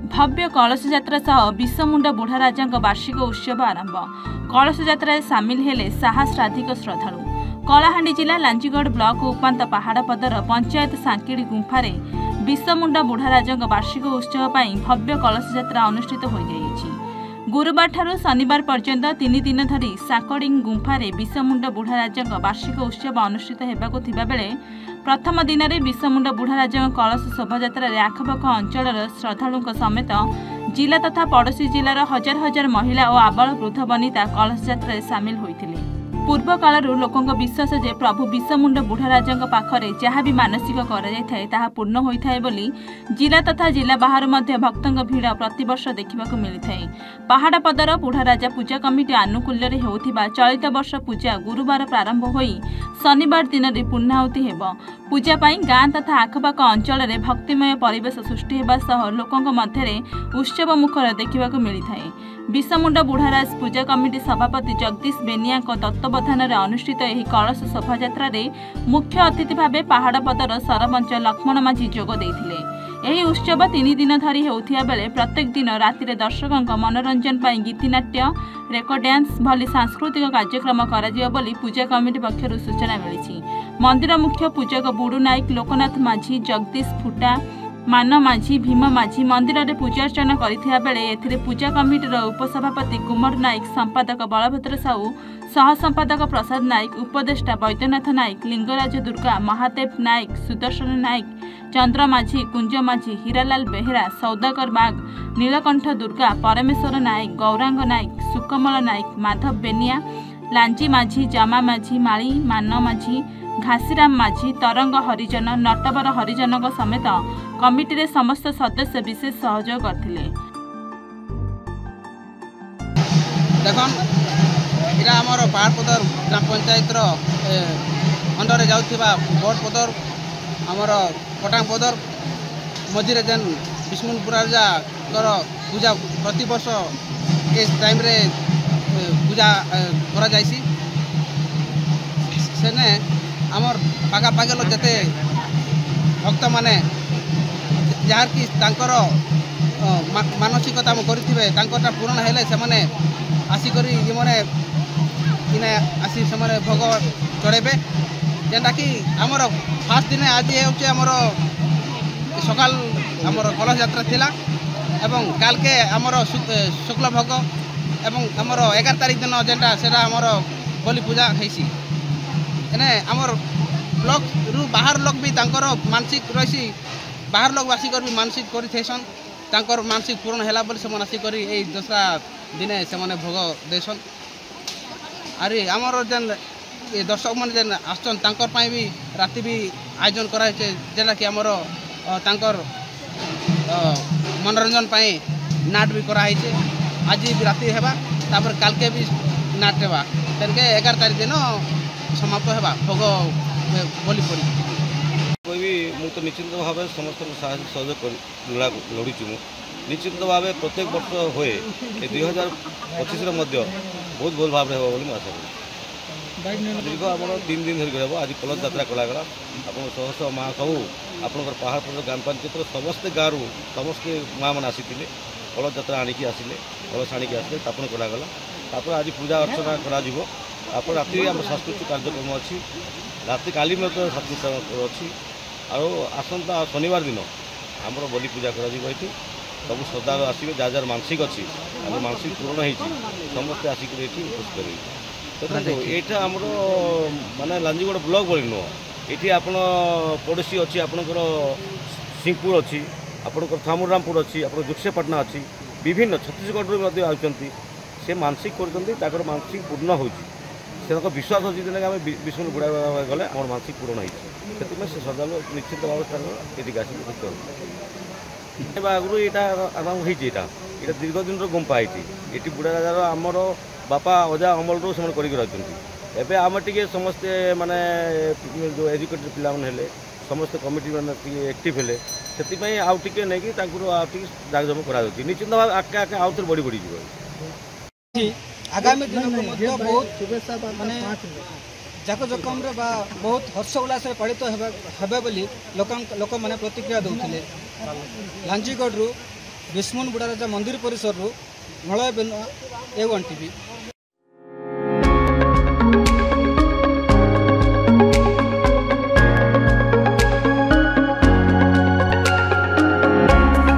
भव्य कलश यात्रा सह विश्वमुंडा बुढ़ा राजा वार्षिक उत्सव आरंभ। कलश यात्रा सामिल हेले सहस्राधिक श्रद्धालु। कलाहांडी जिला लांजीगढ़ ब्लॉक उपांत पहाड़पदर पंचायत सांकिड़ी गुंफारे विश्वमुंडा बुढ़ा राजा वार्षिक उत्सव पर भव्य कलश यात्रा अनुष्ठित हो जाइए। गुरुवार ठारू शनिवार पर्यंत 3 दिन धरी सांकड़ी गुंफारे विश्वमुंडा बुढ़ा राजा वार्षिक उत्सव अनुष्ठित होगाकू बेले प्रथम दिन में विश्वमुंडा बुढ़ा राजा कलश शोभायात्रा आखपाख अंचल श्रद्धालुं समेत जिला तथा पड़ोशी जिलार हजार हजार महिला और आबाल वृद्ध वनिता कलश यात्रा सामिल होते। पूर्व कालरू लोकों विश्वास जे प्रभु विश्वमुंडा बुढ़ा राजा पाखरे जहाँ भी मानसिक करा पूर्ण होता है बोली जिला तथा जिला बाहर भक्तों भीड़ प्रतिवर्ष देखा मिलता है। पहाड़पदर बुढ़ा राजा पूजा कमिटी आनुकूल्य होता चलित वर्ष पूजा गुरुवार प्रारंभ हो शनिवार दिन में पूर्णाहुति हो। पूजा गाँ तथा आखपाख अंचल में भक्तिमय परिवेश सृष्टि होगा सह लोकों मध्य उत्सव मुखर देखा मिलता है। विश्वमुंडा बुढ़ाराज पूजा कमिटी सभापति जगदीश बेनिया तत्वावधान में अनुष्ठित यह कलश शोभायात्रा मुख्य अतिथि भाव पहाड़पदर सरपंच लक्ष्मण माझी जोग देथिले। यह उत्सव 3 दिन धरी होता बेले प्रत्येक दिन राति दर्शकों मनोरंजन पर गीतिनाट्य रेकर्ड डांस भली सांस्कृतिक कार्यक्रम करा बोली पूजा कमिटी पक्षर सूचना मिली। मंदिर मुख्य पूजक बुडू नायक लोकनाथ माझी जगदीश फुटा मान माझी भीम माझी मंदिर में पूजा अर्चना करथिया बेले एथिरे पूजा कमिटीर उपसभापति कुमार नायक संपादक बलभद्र साहू सह संपादक प्रसाद नायक उपदेष्टा वैद्यनाथ नायक लिंगराज दुर्गा महादेव नायक सुदर्शन नायक चंद्र माझी कुंज माझी हीरालाल बेहेरा सौदागर बाग नीलकंठ दुर्गा परमेश्वर नायक गौरांग नायक सुकमल नायक माधव बेनिया लांजी माझी जमा माझी माली मान माझी घासीराम माझी तरंग हरिजन नटवर हरिजन समेत कमिटी समस्त सदस्य विशेष सहयोग करथिले। देखन इरा हमर पहाड़पदर ग्राम पंचायत अंडर जाउथिबा बड़पदर हमर पटांगपदर मझिरे जेन विश्वमुंडा राजा पूजा प्रति वर्ष इस टाइम रे पूजा करा जाइसी। सेने आमर पाखापाखि लोग जते भक्त माने जार कि तांकर मानसिकता करिथिबे तांकरटा पूर्ण हेले से माने आसी करी ये माने इने आसी से माने भोग चढ़ेबे जेंटा कि आमर फास्ट दिन आज होचे आमर सकाल आमर कलश यात्रा थिला एवं काल के आमर शुक्ल भोग एवं आमर 11 तारिख दिन जेंटा सेटा आमर बलि पूजा हेसी। एने आमर ब्लॉक रु बाहर लोग भी तांकर मानसिक रही बाहर लोग आसिक भी मानसिक करसन तांकर मानसिक पूर्ण है बोली से आसिक दसरा दिने से भोग देसन। अरे आमर जेन दर्शक मन जेन आसन तांकर भी राति भी आयोजन कराई जेना कि आमर तांकर मनोरंजन पाई नाट भी कराई आज भी राति हेबा तापर काल के भी नाट हेबा तेनके 11 तारिख दिन समाप्त होगा भोग बोली पड़ी कोई भी मुझे निश्चित भाव समस्त सहयोग लड़ुची निश्चित भाव प्रत्येक वर्ष हुए 2025 बहुत भल भाव में होगा आशा करूँ। दीर्घ आप 3 दिन धरिक हम आज कलश यात्रा करागला आप शह शह माँ सब आपंकर पहाड़पद ग्राम पंचायत समस्ते गाँव समस्ते माँ मैंने आसी कलश यात्रा आणिकी आसिले कलश आणिकी आसिले स्थापन करागला तापर आज पूजा अर्चना करा आप राति आम सांस्कृतिक कार्यक्रम अच्छी राति काली सांस्कृतिक अच्छी आसंता शनिवार दिन आमर बलि पूजा कर सब श्रद्धालु आसवे जार जार मानसिक अच्छी मानसिक पूर्ण हो समस्ते आसिक खुश कर यहाँ आमर माने लांजीगढ़ ब्लॉक बोली नुह ये आप पड़ोशी अच्छी आपंकर सिंहपुर अच्छी आपंकर थामुरामपुर अच्छी आप जोसेपाटना अच्छी विभिन्न छत्तीसगढ़ आउचंती से मानसिक कर मानसिक पूर्ण हो विश्वास अच्छी दिन आम विष्णु बुढ़ा गले आम मानसिक पूर्ण होती से श्रद्धालु निश्चित भाव ये आगु यहाँ होता दीर्घ दिन गुंफा ये बुढ़ा राजार आमर बापा अजा अमल रू से कर आम टे समस्ते माने जो एजुकेटेड पे समस्त कमिटी मैंने एक्टिव है से आउ टे नहीं जाकजम कर निश्चित भाव आगे आगे आउ थे बढ़ी बढ़ी आगामी दिन को बहुत माने जाकजकम बहुत हर्ष उल्लास पालित होबे बोली लोक मैंने प्रतिक्रिया दौले। लांजीगढ़ ବିସ୍ମୁନ ବୁଢ଼ାରାଜା ମନ୍ଦିର ପରିସରରୁ ମଳୟ ବେନୁଆ A1 TV।